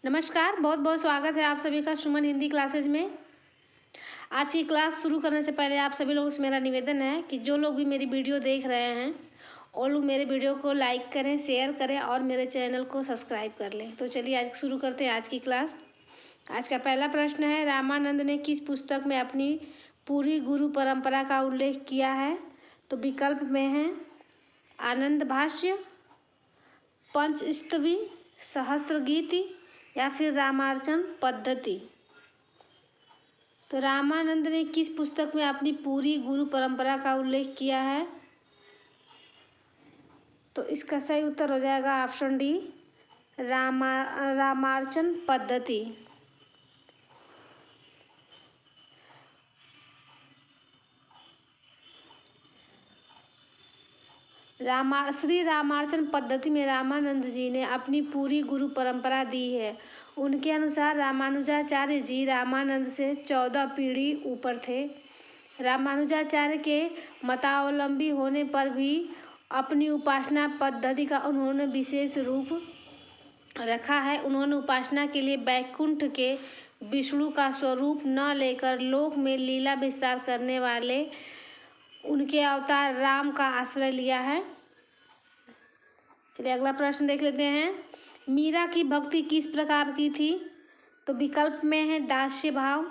नमस्कार, बहुत बहुत स्वागत है आप सभी का सुमन हिंदी क्लासेज में। आज की क्लास शुरू करने से पहले आप सभी लोगों से मेरा निवेदन है कि जो लोग भी मेरी वीडियो देख रहे हैं वो लोग मेरे वीडियो को लाइक करें, शेयर करें और मेरे चैनल को सब्सक्राइब कर लें। तो चलिए आज शुरू करते हैं आज की क्लास। आज का पहला प्रश्न है, रामानंद ने किस पुस्तक में अपनी पूरी गुरु परंपरा का उल्लेख किया है? तो विकल्प में है आनंद भाष्य, पंचस्तवी, सहस्त्र गीति या फिर रामार्चन पद्धति। तो रामानंद ने किस पुस्तक में अपनी पूरी गुरु परंपरा का उल्लेख किया है? तो इसका सही उत्तर हो जाएगा ऑप्शन डी, रामार्चन पद्धति। श्री रामार्चन पद्धति में रामानंद जी ने अपनी पूरी गुरु परंपरा दी है। उनके अनुसार रामानुजाचार्य जी रामानंद से 14 पीढ़ी ऊपर थे। रामानुजाचार्य के मतावलंबी होने पर भी अपनी उपासना पद्धति का उन्होंने विशेष रूप रखा है। उन्होंने उपासना के लिए बैकुंठ के विष्णु का स्वरूप न लेकर लोक में लीला विस्तार करने वाले उनके अवतार राम का आश्रय लिया है। चलिए अगला प्रश्न देख लेते हैं। मीरा की भक्ति किस प्रकार की थी? तो विकल्प में है दास्य भाव,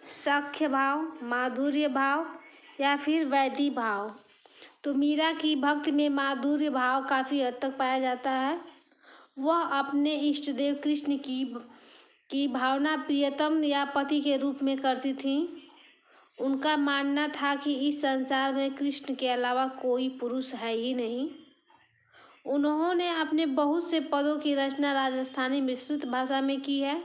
सख्य भाव, माधुर्य भाव या फिर वैदी भाव। तो मीरा की भक्ति में माधुर्य भाव काफ़ी हद तक पाया जाता है। वह अपने इष्ट देव कृष्ण की भावना प्रियतम या पति के रूप में करती थीं। उनका मानना था कि इस संसार में कृष्ण के अलावा कोई पुरुष है ही नहीं। उन्होंने अपने बहुत से पदों की रचना राजस्थानी मिश्रित भाषा में की है।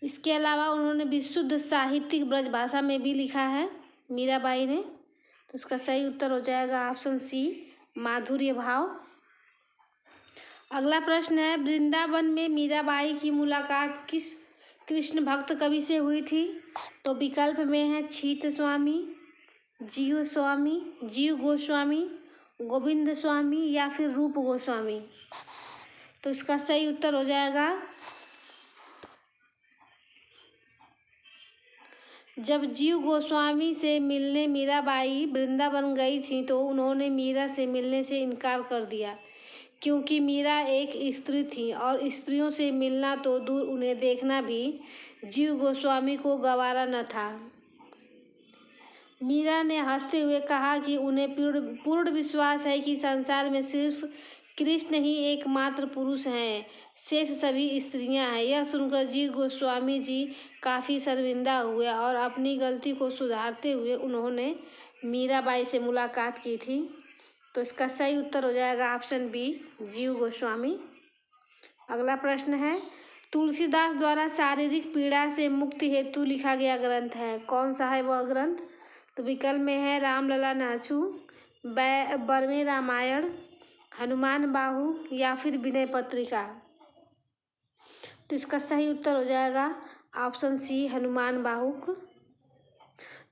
इसके अलावा उन्होंने विशुद्ध साहित्यिक ब्रज भाषा में भी लिखा है मीराबाई ने। तो इसका सही उत्तर हो जाएगा ऑप्शन सी, माधुर्य भाव। अगला प्रश्न है, वृंदावन में मीराबाई की मुलाकात किस कृष्ण भक्त कवि से हुई थी? तो विकल्प में है छीत स्वामी, जीव गोस्वामी, गोविंद स्वामी या फिर रूप गोस्वामी। तो इसका सही उत्तर हो जाएगा, जब जीव गोस्वामी से मिलने मीराबाई वृंदावन गई थी तो उन्होंने मीरा से मिलने से इनकार कर दिया, क्योंकि मीरा एक स्त्री थी और स्त्रियों से मिलना तो दूर उन्हें देखना भी जीव गोस्वामी को गवारा न था। मीरा ने हंसते हुए कहा कि उन्हें पूर्ण विश्वास है कि संसार में सिर्फ कृष्ण ही एकमात्र पुरुष हैं, शेष सभी स्त्रियां हैं। यह सुनकर जीव गोस्वामी जी काफ़ी शर्मिंदा हुए और अपनी गलती को सुधारते हुए उन्होंने मीराबाई से मुलाकात की थी। तो इसका सही उत्तर हो जाएगा ऑप्शन बी, जीव गोस्वामी। अगला प्रश्न है, तुलसीदास द्वारा शारीरिक पीड़ा से मुक्ति हेतु लिखा गया ग्रंथ है, कौन सा है वह ग्रंथ? तो विकल्प में है रामलला नाचू, बरवे रामायण, हनुमान बाहु या फिर विनय पत्रिका। तो इसका सही उत्तर हो जाएगा ऑप्शन सी, हनुमान बाहुक।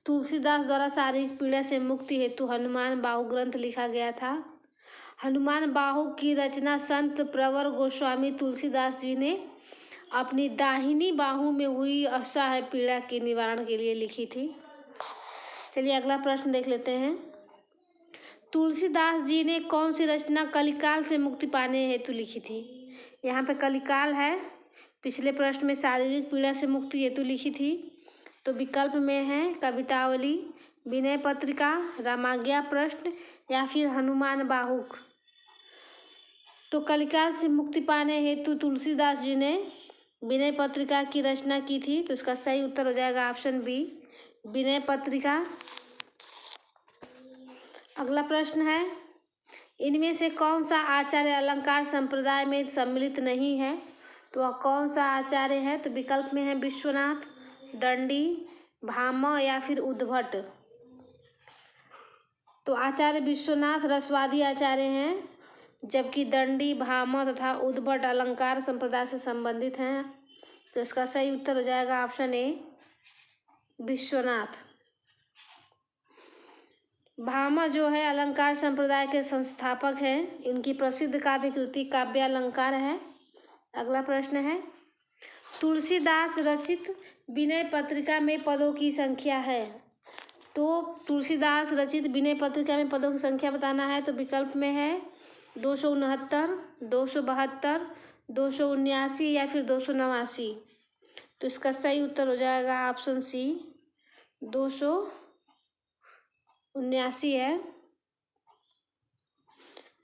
तुलसीदास द्वारा शारीरिक पीड़ा से मुक्ति हेतु हनुमान बाहु ग्रंथ लिखा गया था। हनुमान बाहु की रचना संत प्रवर गोस्वामी तुलसीदास जी ने अपनी दाहिनी बाहु में हुई असह्य पीड़ा के निवारण के लिए लिखी थी। चलिए अगला प्रश्न देख लेते हैं। तुलसीदास जी ने कौन सी रचना कलिकाल से मुक्ति पाने हेतु लिखी थी? यहाँ पे कलिकाल है, पिछले प्रश्न में शारीरिक पीड़ा से मुक्ति हेतु लिखी थी। तो विकल्प में है कवितावली, विनय पत्रिका, रामाज्ञा प्रश्न या फिर हनुमान बाहुक। तो कलिकाल से मुक्ति पाने हेतु तुलसीदास जी ने विनय पत्रिका की रचना की थी। तो इसका सही उत्तर हो जाएगा ऑप्शन बी, विनय पत्रिका। अगला प्रश्न है, इनमें से कौन सा आचार्य अलंकार संप्रदाय में सम्मिलित नहीं है? तो वह कौन सा आचार्य है? तो विकल्प में है विश्वनाथ, दंडी, भामा या फिर उद्भट। तो आचार्य विश्वनाथ रसवादी आचार्य हैं, जबकि दंडी, भामा तथा उद्भट अलंकार संप्रदाय से संबंधित हैं। तो इसका सही उत्तर हो जाएगा ऑप्शन ए, विश्वनाथ। भामा जो है अलंकार संप्रदाय के संस्थापक हैं। इनकी प्रसिद्ध काव्य कृति काव्यालंकार है। अगला प्रश्न है, तुलसीदास रचित विनय पत्रिका में पदों की संख्या है। तो तुलसीदास रचित विनय पत्रिका में पदों की संख्या बताना है, तो विकल्प में है 269, 272, 279 या फिर 289। तो इसका सही उत्तर हो जाएगा ऑप्शन सी, 279 है।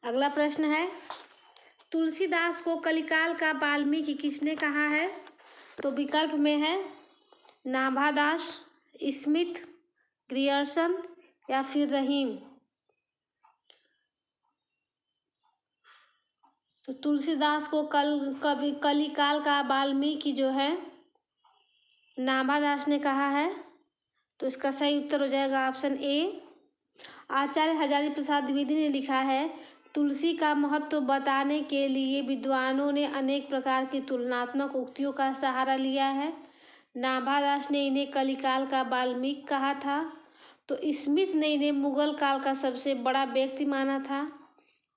अगला प्रश्न है, तुलसीदास को कलिकाल का वाल्मीकि किसने कहा है। तो विकल्प में है नाभादास, स्मिथ, ग्रियर्सन या फिर रहीम। तो तुलसीदास को कलिकाल का वाल्मीकि जो है नाभादास ने कहा है। तो इसका सही उत्तर हो जाएगा ऑप्शन ए। आचार्य हजारी प्रसाद द्विवेदी ने लिखा है, तुलसी का महत्व बताने के लिए विद्वानों ने अनेक प्रकार की तुलनात्मक उक्तियों का सहारा लिया है। नाभादास ने इन्हें कलिकाल का वाल्मीकि कहा था। तो स्मिथ ने इन्हें मुगल काल का सबसे बड़ा व्यक्ति माना था।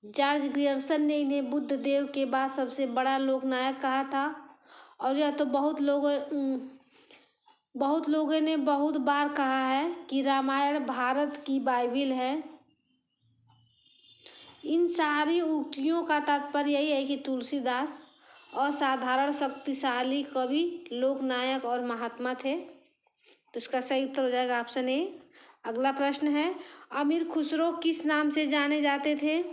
जॉर्ज ग्रियर्सन ने इन्हें बुद्ध देव के बाद सबसे बड़ा लोकनायक कहा था। और यह तो बहुत लोगों ने बहुत बार कहा है कि रामायण भारत की बाइबिल है। इन सारी उक्तियों का तात्पर्य यही है कि तुलसीदास असाधारण शक्तिशाली कवि, लोकनायक और महात्मा थे। तो इसका सही उत्तर हो जाएगा ऑप्शन ए। अगला प्रश्न है, अमीर खुसरो किस नाम से जाने जाते थे।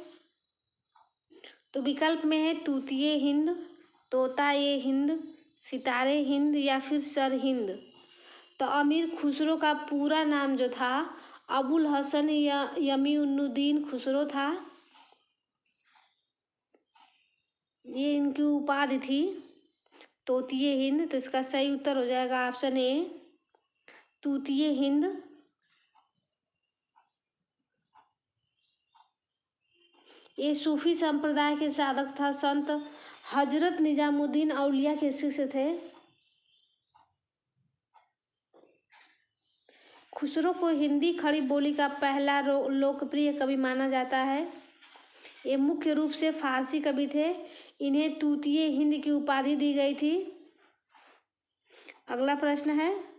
तो विकल्प में है तूतिए हिंद, तोताए हिंद, सितारे हिंद या फिर सर हिंद। तो अमीर खुसरो का पूरा नाम जो था अबुल हसन यमीउन्नुद्दीन खुसरो था। ये इनकी उपाधि थी तोतिए हिंद। तो इसका सही उत्तर हो जाएगा ऑप्शन ए, तूतिए हिंद। ये सूफी संप्रदाय के साधक था। संत हजरत निजामुद्दीन औलिया के शिष्य थे। खुसरो को हिंदी खड़ी बोली का पहला लोकप्रिय कवि माना जाता है। ये मुख्य रूप से फारसी कवि थे। इन्हें तूतिए हिंद की उपाधि दी गई थी। अगला प्रश्न है,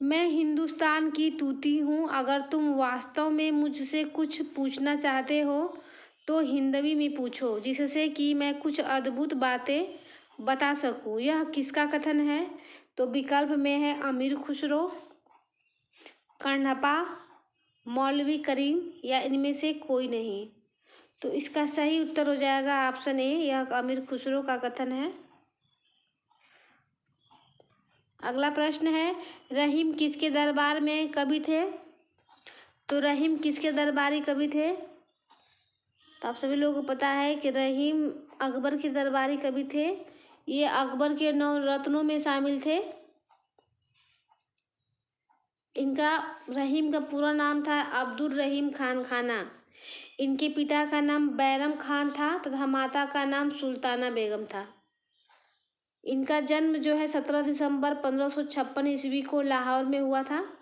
मैं हिंदुस्तान की तूती हूँ, अगर तुम वास्तव में मुझसे कुछ पूछना चाहते हो तो हिंदवी में पूछो, जिससे कि मैं कुछ अद्भुत बातें बता सकूँ। यह किसका कथन है। तो विकल्प में है अमीर खुसरो, कर्णप्पा, मौलवी करीम या इनमें से कोई नहीं। तो इसका सही उत्तर हो जाएगा ऑप्शन ए, यह अमीर खुसरो का कथन है। अगला प्रश्न है, रहीम किसके दरबार में कवि थे। तो रहीम किसके दरबारी कवि थे। तो आप सभी लोगों को पता है कि रहीम अकबर के दरबारी कवि थे। ये अकबर के 9 रत्नों में शामिल थे। इनका रहीम का पूरा नाम था अब्दुल रहीम खान खाना। इनके पिता का नाम बैरम खान था तथा माता का नाम सुल्ताना बेगम था। इनका जन्म जो है 17 दिसंबर 1556 ईस्वी को लाहौर में हुआ था।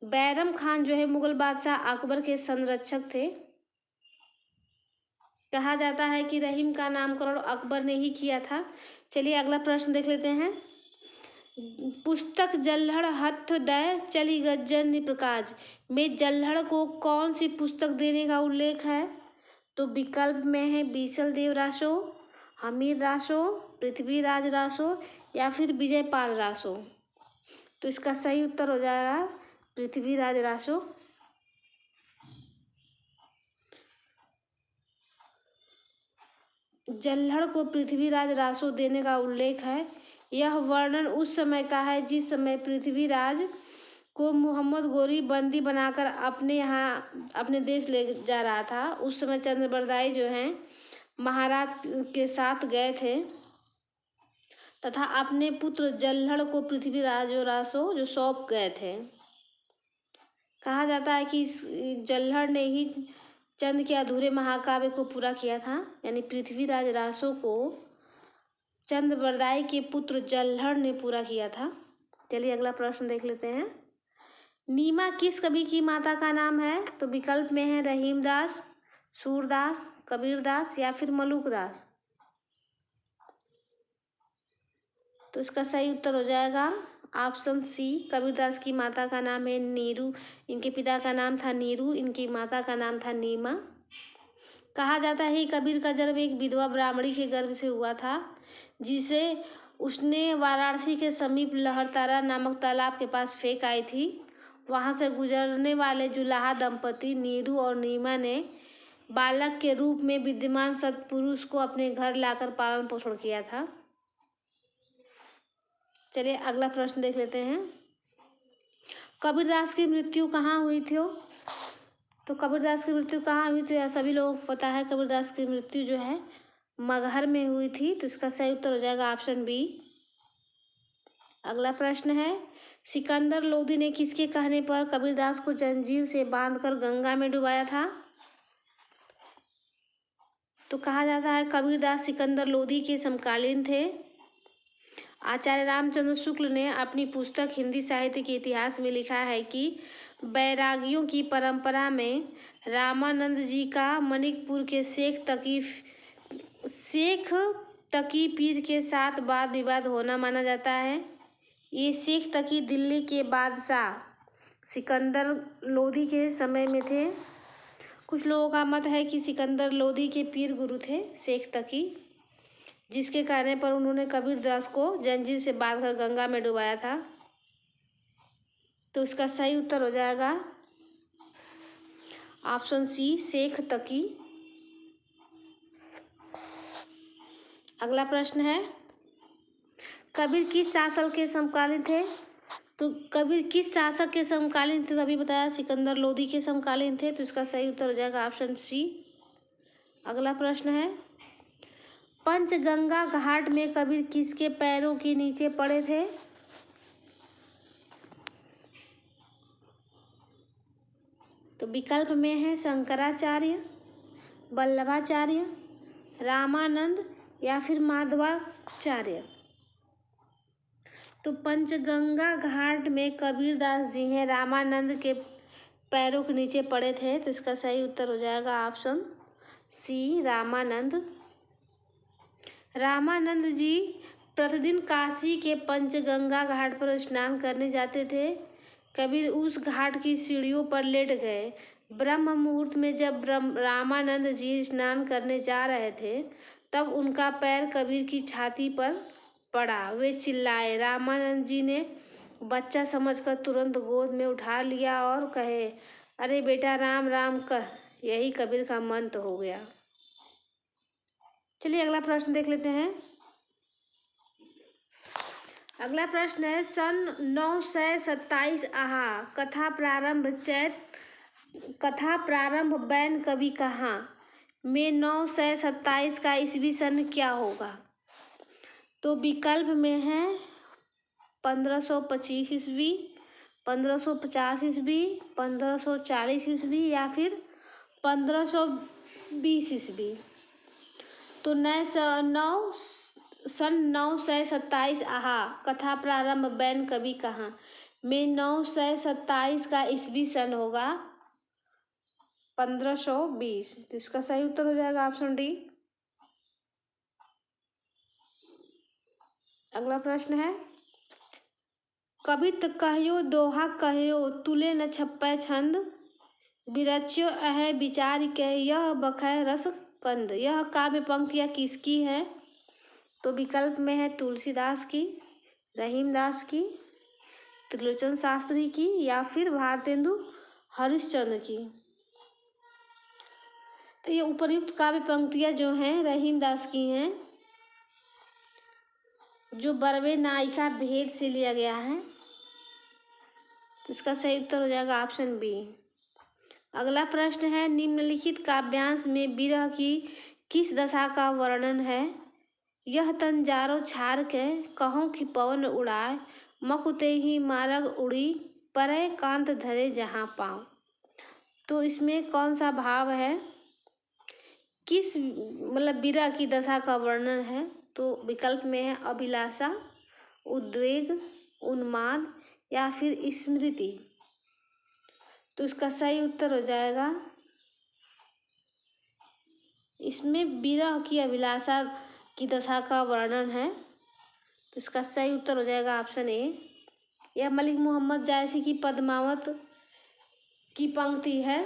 बैरम खान जो है मुगल बादशाह अकबर के संरक्षक थे। कहा जाता है कि रहीम का नामकरण अकबर ने ही किया था। चलिए अगला प्रश्न देख लेते हैं। पुस्तक जल्हड़ हथ दय चली गज्जन प्रकाश में जल्हड़ को कौन सी पुस्तक देने का उल्लेख है। तो विकल्प में है बीसल देव रासो, हमीर रासो, पृथ्वीराज रासो या फिर विजयपाल रासो। तो इसका सही उत्तर हो जाएगा पृथ्वीराज रासो। जल्हड़ को पृथ्वीराज रासो देने का उल्लेख है। यह वर्णन उस समय का है जिस समय पृथ्वीराज को मोहम्मद गोरी बंदी बनाकर अपने देश ले जा रहा था। उस समय चंद्रबरदाई जो हैं महाराज के साथ गए थे तथा अपने पुत्र जल्हड़ को पृथ्वीराज रासो जो सौंप गए थे। कहा जाता है कि जल्हड़ ने ही चंद के अधूरे महाकाव्य को पूरा किया था, यानी पृथ्वीराज रासो को चंद्रबरदाई के पुत्र जल्हड़ ने पूरा किया था। चलिए अगला प्रश्न देख लेते हैं। नीमा किस कवि की माता का नाम है। तो विकल्प में है रहीमदास, सूरदास, कबीरदास या फिर मलुकदास। तो इसका सही उत्तर हो जाएगा ऑप्शन सी, कबीरदास की माता का नाम है नीरू, इनके पिता का नाम था नीरू, इनकी माता का नाम था नीमा। कहा जाता है कि कबीर का जन्म एक विधवा ब्राह्मणी के गर्भ से हुआ था, जिसे उसने वाराणसी के समीप लहरतारा नामक तालाब के पास फेंक आई थी। वहां से गुजरने वाले जुलाहा दंपति नीरू और नीमा ने बालक के रूप में विद्यमान सत्पुरुष को अपने घर लाकर पालन पोषण किया था। चलिए अगला प्रश्न देख लेते हैं। कबीरदास की मृत्यु कहाँ हुई थी? तो कबीरदास की मृत्यु कहाँ हुई थी? यह सभी लोगों को पता है, कबीरदास की मृत्यु जो है मगहर में हुई थी। तो इसका सही उत्तर हो जाएगा ऑप्शन बी। अगला प्रश्न है, सिकंदर लोदी ने किसके कहने पर कबीरदास को जंजीर से बांधकर गंगा में डुबाया था? तो कहा जाता है कबीरदास सिकंदर लोदी के समकालीन थे। आचार्य रामचंद्र शुक्ल ने अपनी पुस्तक हिंदी साहित्य के इतिहास में लिखा है कि बैरागियों की परंपरा में रामानंद जी का मणिकपुर के शेख तकी पीर के साथ वाद विवाद होना माना जाता है। ये शेख तकी दिल्ली के बादशाह सिकंदर लोदी के समय में थे। कुछ लोगों का मत है कि सिकंदर लोदी के पीर गुरु थे शेख तकी, जिसके कहने पर उन्होंने कबीरदास को जंजीर से बांधकर गंगा में डुबाया था। तो इसका सही उत्तर हो जाएगा ऑप्शन सी, शेख तकी। अगला प्रश्न है, कबीर किस शासक के समकालीन थे? तो कबीर किस शासक के समकालीन थे? तभी बताया सिकंदर लोदी के समकालीन थे। तो इसका सही उत्तर हो जाएगा ऑप्शन सी। अगला प्रश्न है, पंचगंगा घाट में कबीर किसके पैरों के नीचे पड़े थे? तो विकल्प में है शंकराचार्य, वल्लभाचार्य, रामानंद या फिर माधवाचार्य। तो पंचगंगा घाट में कबीरदास जी हैं रामानंद के पैरों के नीचे पड़े थे। तो इसका सही उत्तर हो जाएगा ऑप्शन सी, रामानंद। रामानंद जी प्रतिदिन काशी के पंचगंगा घाट पर स्नान करने जाते थे। कबीर उस घाट की सीढ़ियों पर लेट गए। ब्रह्म मुहूर्त में जब रामानंद जी स्नान करने जा रहे थे, तब उनका पैर कबीर की छाती पर पड़ा। वे चिल्लाए। रामानंद जी ने बच्चा समझकर तुरंत गोद में उठा लिया और कहे, अरे बेटा राम राम कह। यही कबीर का मंत्र हो गया। चलिए अगला प्रश्न देख लेते हैं। अगला प्रश्न है, सन 927 आहा कथा प्रारंभ बैन कवि कहाँ में 927 का ईस्वी सन क्या होगा? तो विकल्प में है 1525 ईस्वी, 1550 ईस्वी, 1540 ईस्वी या फिर 1520 ईस्वी। तो सन 927 आहा कथा प्रारंभ बैन कवि कहाँ में 927 का ईस्वी सन होगा 1520। तो इसका सही उत्तर हो जाएगा ऑप्शन डी। अगला प्रश्न है, कवित कहियो दोहा कहियो तुले न छप्पै छंद, बिरच्यो अह विचार के यह बखै रस कंद। यह काव्य पंक्तियाँ किसकी हैं? तो विकल्प में है तुलसीदास की, रहीमदास की, त्रिलोचन शास्त्री की या फिर भारतेंदु हरिश्चंद्र की। तो ये उपर्युक्त काव्य पंक्तियाँ जो हैं रहीमदास की हैं, जो बरवे नायिका भेद से लिया गया है। तो इसका सही उत्तर हो जाएगा ऑप्शन बी। अगला प्रश्न है, निम्नलिखित काव्यांश में विरह की किस दशा का वर्णन है? यह तन जारो छार के कहूँ कि पवन उड़ाए, मकुते ही मारग उड़ी परे कांत धरे जहाँ पाँव। तो इसमें कौन सा भाव है? किस मतलब विरह की दशा का वर्णन है? तो विकल्प में है अभिलाषा, उद्वेग, उन्माद या फिर स्मृति। तो इसका सही उत्तर हो जाएगा इसमें विरह की अभिलाषा की दशा का वर्णन है। तो इसका सही उत्तर हो जाएगा ऑप्शन ए। यह मलिक मोहम्मद जायसी की पद्मावत की पंक्ति है।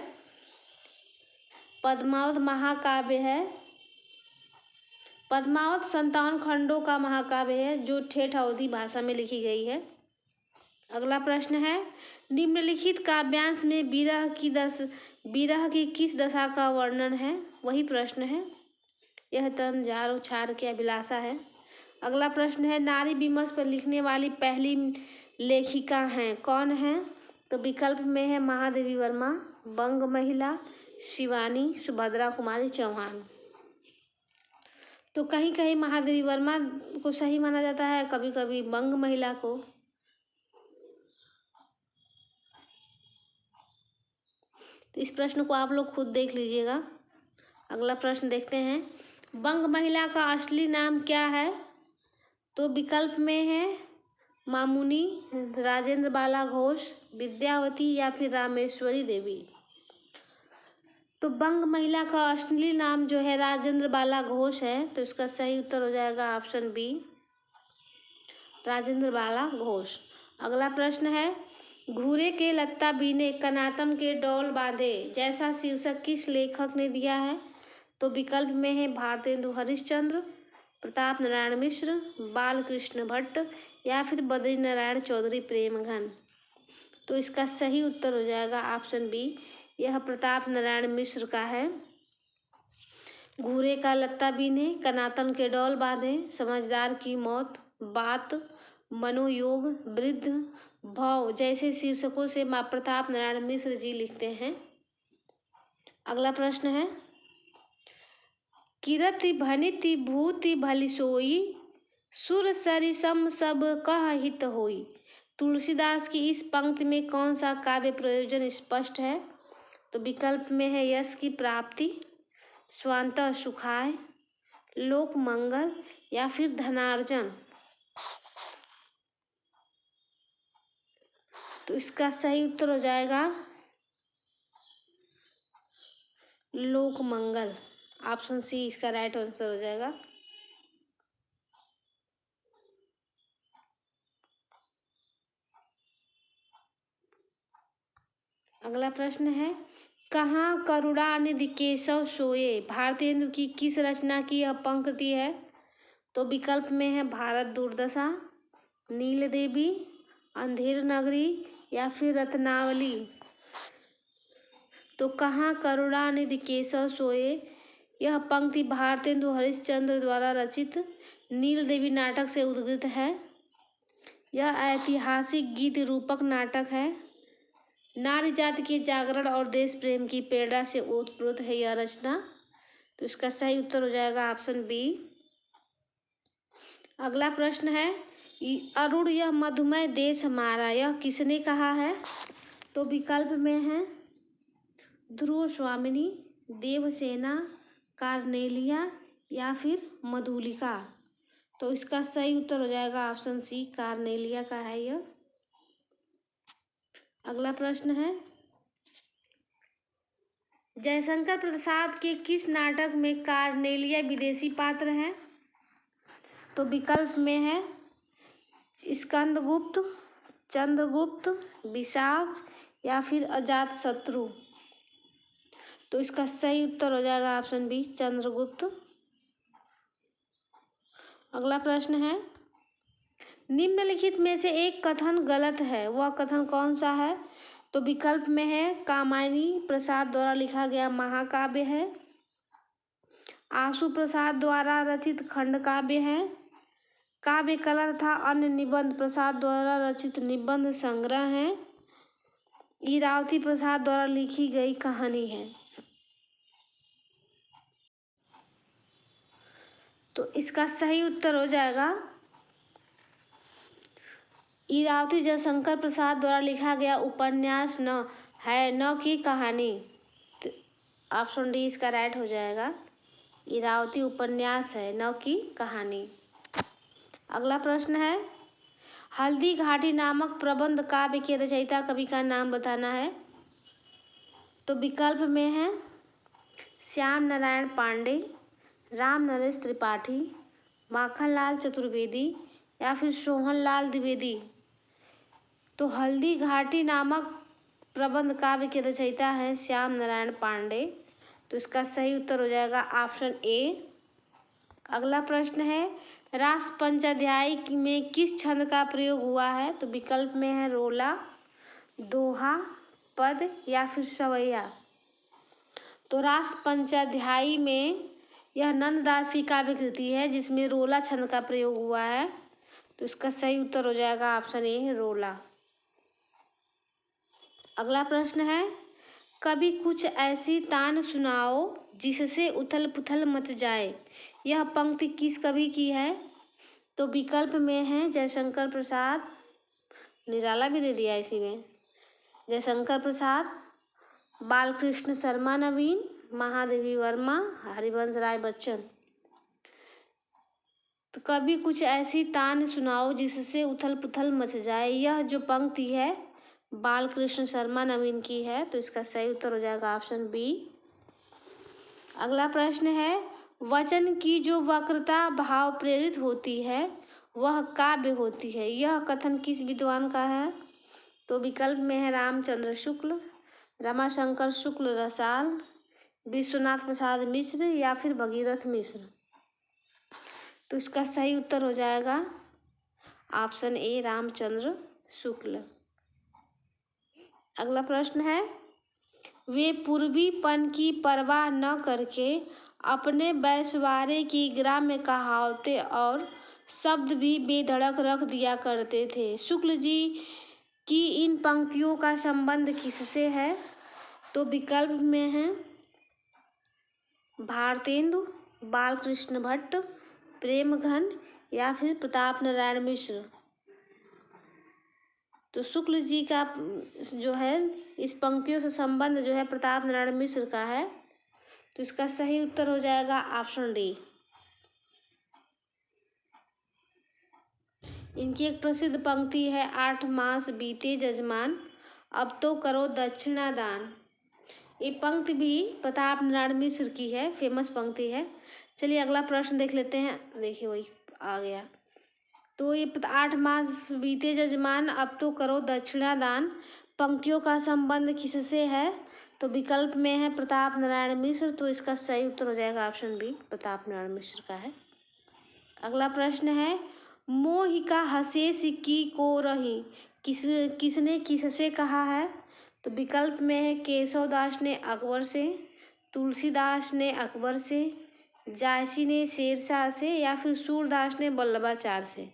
पद्मावत महाकाव्य है। पद्मावत 57 खंडों का महाकाव्य है जो ठेठ अवधी भाषा में लिखी गई है। अगला प्रश्न है, निम्नलिखित काव्यांश में विरह की किस दशा का वर्णन है? वही प्रश्न है। यह तन जार उछार की अभिलाषा है। अगला प्रश्न है, नारी विमर्श पर लिखने वाली पहली लेखिका हैं, कौन है? तो विकल्प में है महादेवी वर्मा, बंग महिला, शिवानी, सुभद्रा कुमारी चौहान। तो कहीं कहीं महादेवी वर्मा को सही माना जाता है, कभी कभी बंग महिला को। तो इस प्रश्न को आप लोग खुद देख लीजिएगा। अगला प्रश्न देखते हैं, बंग महिला का असली नाम क्या है? तो विकल्प में है मामुनी, राजेंद्र बाला घोष, विद्यावती या फिर रामेश्वरी देवी। तो बंग महिला का असली नाम जो है राजेंद्र बाला घोष है। तो इसका सही उत्तर हो जाएगा ऑप्शन बी, राजेंद्र बाला घोष। अगला प्रश्न है, घूरे के लत्ता बीने कनातन के डौल बांधे जैसा शीर्षक किस लेखक ने दिया है? तो विकल्प में है भारतेंदु हरिश्चंद्र, प्रताप नारायण मिश्र, बालकृष्ण भट्ट या फिर बद्री नारायण चौधरी प्रेमघन। तो इसका सही उत्तर हो जाएगा ऑप्शन बी, यह प्रताप नारायण मिश्र का है। घूरे का लत्ता बीने, कनातन के डौल बांधे, समझदार की मौत, बात, मनोयोग, वृद्ध, भाव जैसे शीर्षकों से मां प्रताप नारायण मिश्र जी लिखते हैं। अगला प्रश्न है, किरति भनिति भूति भली सोई, सुर सरि सम सब कह हित होई। तुलसीदास की इस पंक्ति में कौन सा काव्य प्रयोजन स्पष्ट है? तो विकल्प में है यश की प्राप्ति, स्वांतः सुखाय, लोक मंगल या फिर धनार्जन। तो इसका सही उत्तर हो जाएगा लोक मंगल। ऑप्शन सी इसका राइट आंसर हो जाएगा। अगला प्रश्न है, कहाँ करुणानिधि केशव सोये भारतेंदु की किस रचना की यह पंक्ति है? तो विकल्प में है भारत दुर्दशा, नील देवी, अंधेर नगरी या फिर रत्नावली। तो कहाँ करुणानिधि केशव सोये यह पंक्ति भारतेंदु हरिश्चंद्र द्वारा रचित नील देवी नाटक से उद्गृत है। यह ऐतिहासिक गीत रूपक नाटक है। नारी जाति के जागरण और देश प्रेम की प्रेरणा से ओतप्रोत है यह रचना। तो इसका सही उत्तर हो जाएगा ऑप्शन बी। अगला प्रश्न है, अरुण यह मधुमय देश हमारा यह किसने कहा है? तो विकल्प में है ध्रुव स्वामिनी, देवसेना, कार्नेलिया या फिर मधुलिका। तो इसका सही उत्तर हो जाएगा ऑप्शन सी, कार्नेलिया का है यह। अगला प्रश्न है, जयशंकर प्रसाद के किस नाटक में कार्नेलिया विदेशी पात्र है? तो विकल्प में है स्कंदगुप्त, चंद्रगुप्त, विशाख या फिर अजातशत्रु। तो इसका सही उत्तर हो जाएगा ऑप्शन बी, चंद्रगुप्त। अगला प्रश्न है, निम्नलिखित में से एक कथन गलत है, वह कथन कौन सा है? तो विकल्प में है कामायनी प्रसाद द्वारा लिखा गया महाकाव्य है, आशु प्रसाद द्वारा रचित खंड काव्य है, काव्य कला तथा अन्य निबंध प्रसाद द्वारा रचित निबंध संग्रह है, इरावती प्रसाद द्वारा लिखी गई कहानी है। तो इसका सही उत्तर हो जाएगा इरावती जयशंकर प्रसाद द्वारा लिखा गया उपन्यास न की कहानी। तो ऑप्शन डी इसका राइट हो जाएगा, इरावती उपन्यास है, न की कहानी। अगला प्रश्न है, हल्दी घाटी नामक प्रबंध काव्य के रचयिता कवि का नाम बताना है। तो विकल्प में है श्याम नारायण पांडे, राम नरेश त्रिपाठी, माखनलाल चतुर्वेदी या फिर सोहनलाल द्विवेदी। तो हल्दी घाटी नामक प्रबंध काव्य के रचयिता हैं श्याम नारायण पांडे। तो इसका सही उत्तर हो जाएगा ऑप्शन ए। अगला प्रश्न है, रास पंचाध्यायी में किस छंद का प्रयोग हुआ है? तो विकल्प में है रोला, दोहा, पद या फिर सवैया। तो रास पंचाध्यायी में यह नंददास की काव्य कृति है जिसमें रोला छंद का प्रयोग हुआ है। तो इसका सही उत्तर हो जाएगा ऑप्शन ए रोला। अगला प्रश्न है, कभी कुछ ऐसी तान सुनाओ जिससे उथल पुथल मच जाए। यह पंक्ति किस कवि की है? तो विकल्प में है जयशंकर प्रसाद, निराला भी दे दिया इसी में, जयशंकर प्रसाद, बालकृष्ण शर्मा नवीन, महादेवी वर्मा, हरिवंश राय बच्चन। तो कभी कुछ ऐसी तान सुनाओ जिससे उथल पुथल मच जाए, यह जो पंक्ति है बालकृष्ण शर्मा नवीन की है। तो इसका सही उत्तर हो जाएगा ऑप्शन बी। अगला प्रश्न है, वचन की जो वक्रता भाव प्रेरित होती है वह काव्य होती है। यह कथन किस विद्वान का है? तो विकल्प में है रामचंद्र शुक्ल, रमाशंकर शुक्ल रसाल, विश्वनाथ प्रसाद मिश्र या फिर भगीरथ मिश्र। तो इसका सही उत्तर हो जाएगा ऑप्शन ए रामचंद्र शुक्ल। अगला प्रश्न है, वे पूर्वीपन की परवाह न करके अपने बैसवारे की ग्राम्य कहावतें और शब्द भी बेधड़क रख दिया करते थे। शुक्ल जी की इन पंक्तियों का संबंध किससे है? तो विकल्प में है भारतेंदु, बालकृष्ण भट्ट, प्रेमघन या फिर प्रताप नारायण मिश्र। तो शुक्ल जी का जो है इस पंक्तियों से संबंध जो है प्रताप नारायण मिश्र का है। तो इसका सही उत्तर हो जाएगा ऑप्शन डी। इनकी एक प्रसिद्ध पंक्ति है, 8 मास बीते जजमान अब तो करो दक्षिणा दान। ये पंक्ति भी प्रताप नारायण मिश्र की है, फेमस पंक्ति है। चलिए अगला प्रश्न देख लेते हैं। देखिए वही आ गया। तो ये 8 मास बीते जजमान अब तो करो दक्षिणा दान पंक्तियों का संबंध किससे है? तो विकल्प में है प्रताप नारायण मिश्र। तो इसका सही उत्तर हो जाएगा ऑप्शन बी, प्रताप नारायण मिश्र का है। अगला प्रश्न है, मोहिका हसेस की को रही किसने किससे कहा है? तो विकल्प में है केशव दास ने अकबर से, तुलसीदास ने अकबर से, जायसी ने शेरशाह से या फिर सूरदास ने वल्लभाचार्य से।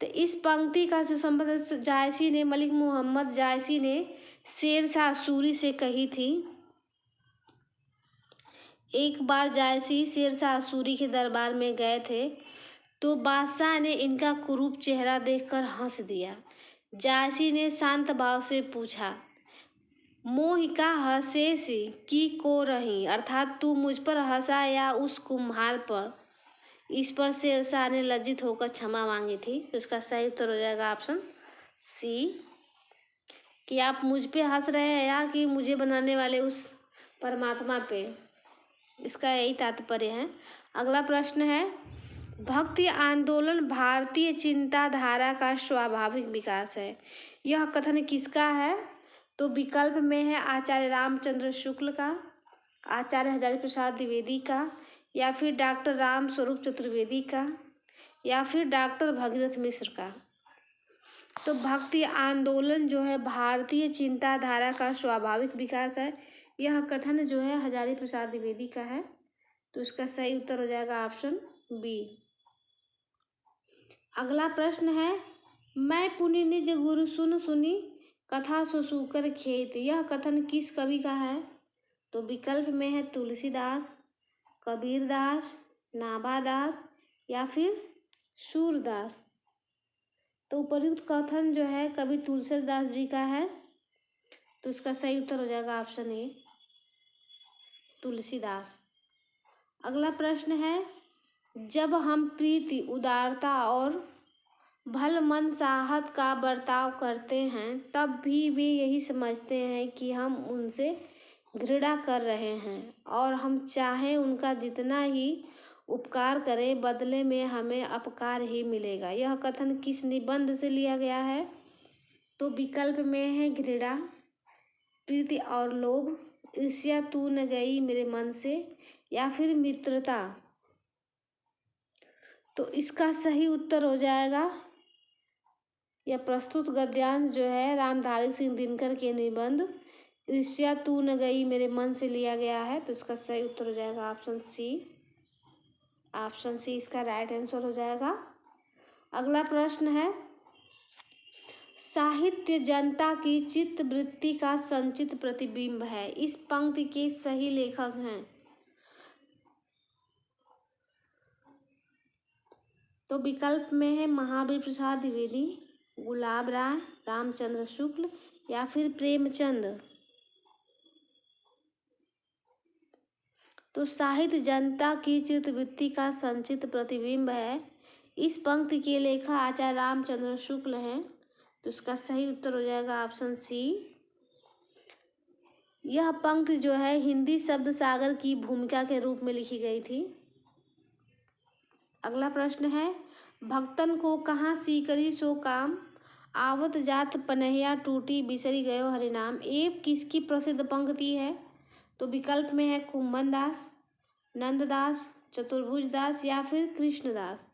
तो इस पंक्ति का जो संबंध जायसी ने, मलिक मोहम्मद जायसी ने शेरशाह सूरी से कही थी। एक बार जायसी शेरशाह सूरी के दरबार में गए थे तो बादशाह ने इनका कुरूप चेहरा देखकर हंस दिया। जायसी ने शांत भाव से पूछा, मोहिका हसेसी की को रही, अर्थात तू मुझ पर हंसा या उस कुम्हार पर? इस पर शेरशाह ने लज्जित होकर क्षमा मांगी थी। तो इसका सही उत्तर हो जाएगा ऑप्शन सी, कि आप मुझ पे हंस रहे हैं या कि मुझे बनाने वाले उस परमात्मा पे। इसका यही तात्पर्य है। अगला प्रश्न है, भक्ति आंदोलन भारतीय चिंताधारा का स्वाभाविक विकास है। यह कथन किसका है? तो विकल्प में है आचार्य रामचंद्र शुक्ल का, आचार्य हजारी प्रसाद द्विवेदी का या फिर डॉक्टर राम स्वरूप चतुर्वेदी का या फिर डॉक्टर भगीरथ मिश्र का। तो भक्ति आंदोलन जो है भारतीय चिंताधारा का स्वाभाविक विकास है, यह कथन जो है हजारी प्रसाद द्विवेदी का है। तो इसका सही उत्तर हो जाएगा ऑप्शन बी। अगला प्रश्न है, मैं पुनि निज गुरु सुन सुनी कथा सो सूकर खेत। यह कथन किस कवि का है? तो विकल्प में है तुलसीदास, कबीरदास, नाभादास या फिर सूरदास। तो उपर्युक्त कथन जो है कवि तुलसीदास जी का है। तो इसका सही उत्तर हो जाएगा ऑप्शन ए तुलसीदास। अगला प्रश्न है, जब हम प्रीति, उदारता और भल मन साहत का बर्ताव करते हैं तब भी वे यही समझते हैं कि हम उनसे घृणा कर रहे हैं और हम चाहें उनका जितना ही उपकार करें, बदले में हमें अपकार ही मिलेगा। यह कथन किस निबंध से लिया गया है? तो विकल्प में है घृणा, प्रीति और लोभ, ईर्ष्या तू न गई मेरे मन से, या फिर मित्रता। तो इसका सही उत्तर हो जाएगा, यह प्रस्तुत गद्यांश जो है रामधारी सिंह दिनकर के निबंध ईर्ष्या तू न गई मेरे मन से लिया गया है। तो इसका सही उत्तर हो जाएगा ऑप्शन सी। ऑप्शन सी इसका राइट आंसर हो जाएगा। अगला प्रश्न है, साहित्य जनता की चित्त वृत्ति का संचित प्रतिबिंब है। इस पंक्ति के सही लेखक हैं? तो विकल्प में है महावीर प्रसाद द्विवेदी, गुलाब राय, रामचंद्र शुक्ल, या फिर प्रेमचंद। तो साहित्य जनता की चित्तवृत्ति का संचित प्रतिबिंब है। इस पंक्ति के लेखक आचार्य रामचंद्र शुक्ल हैं। तो इसका सही उत्तर हो जाएगा ऑप्शन सी। यह पंक्ति जो है हिंदी शब्द सागर की भूमिका के रूप में लिखी गई थी। अगला प्रश्न है, भक्तन को कहाँ सीकरी सो काम, आवत जात पनहिया टूटी बिसरी गयो हरिनाम। ये किसकी प्रसिद्ध पंक्ति है? तो विकल्प में है कुंभन दास, नंददास, चतुर्भुज दास, या फिर कृष्णदास।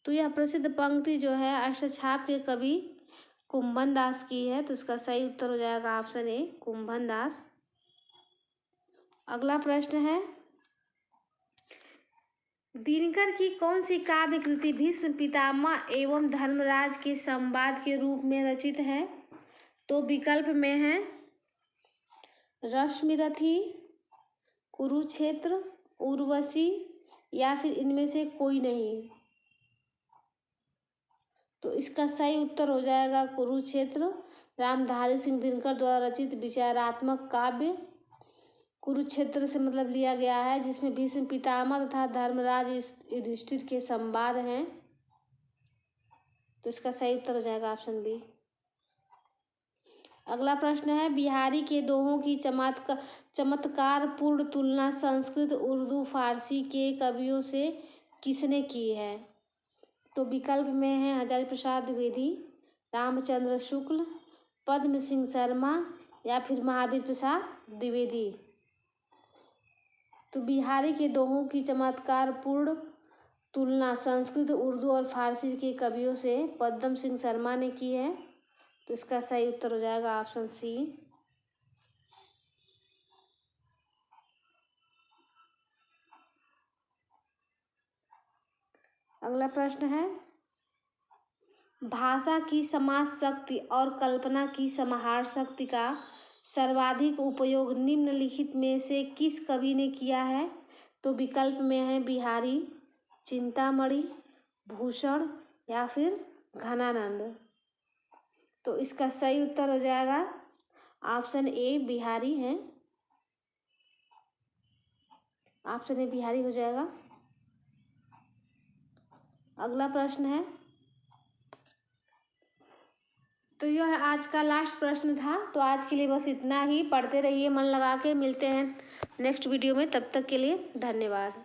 तो यह प्रसिद्ध पंक्ति जो है अष्टछाप के कवि कुंभन दास की है। तो इसका सही उत्तर हो जाएगा ऑप्शन ए, कुंभन दास। अगला प्रश्न है, दिनकर की कौन सी काव्य कृति भीष्म पितामह एवं धर्मराज के संवाद के रूप में रचित है? तो विकल्प में है रश्मिरथी, कुरुक्षेत्र, उर्वशी, या फिर इनमें से कोई नहीं। तो इसका सही उत्तर हो जाएगा कुरुक्षेत्र। रामधारी सिंह दिनकर द्वारा रचित विचारात्मक काव्य कुरुक्षेत्र से मतलब लिया गया है, जिसमें भीष्म पितामह तथा धर्मराज युधिष्ठिर के संवाद हैं। तो इसका सही उत्तर हो जाएगा ऑप्शन बी। अगला प्रश्न है, बिहारी के दोहों की चमत्कार पूर्ण तुलना संस्कृत, उर्दू, फारसी के कवियों से किसने की है? तो विकल्प में है हजारी प्रसाद द्विवेदी, रामचंद्र शुक्ल, पद्म सिंह शर्मा, या फिर महावीर प्रसाद द्विवेदी। तो बिहारी के दोहों की चमत्कार पूर्ण तुलना संस्कृत, उर्दू और फारसी के कवियों से पद्म सिंह शर्मा ने की है। तो इसका सही उत्तर हो जाएगा ऑप्शन सी। अगला प्रश्न है, भाषा की समाज शक्ति और कल्पना की समाहार शक्ति का सर्वाधिक उपयोग निम्नलिखित में से किस कवि ने किया है? तो विकल्प में है बिहारी, चिंतामणि, भूषण, या फिर घनानंद। तो इसका सही उत्तर हो जाएगा ऑप्शन ए, बिहारी है। ऑप्शन ए बिहारी हो जाएगा। अगला प्रश्न है, तो यह आज का लास्ट प्रश्न था। तो आज के लिए बस इतना ही। पढ़ते रहिए मन लगा के। मिलते हैं नेक्स्ट वीडियो में, तब तक के लिए धन्यवाद।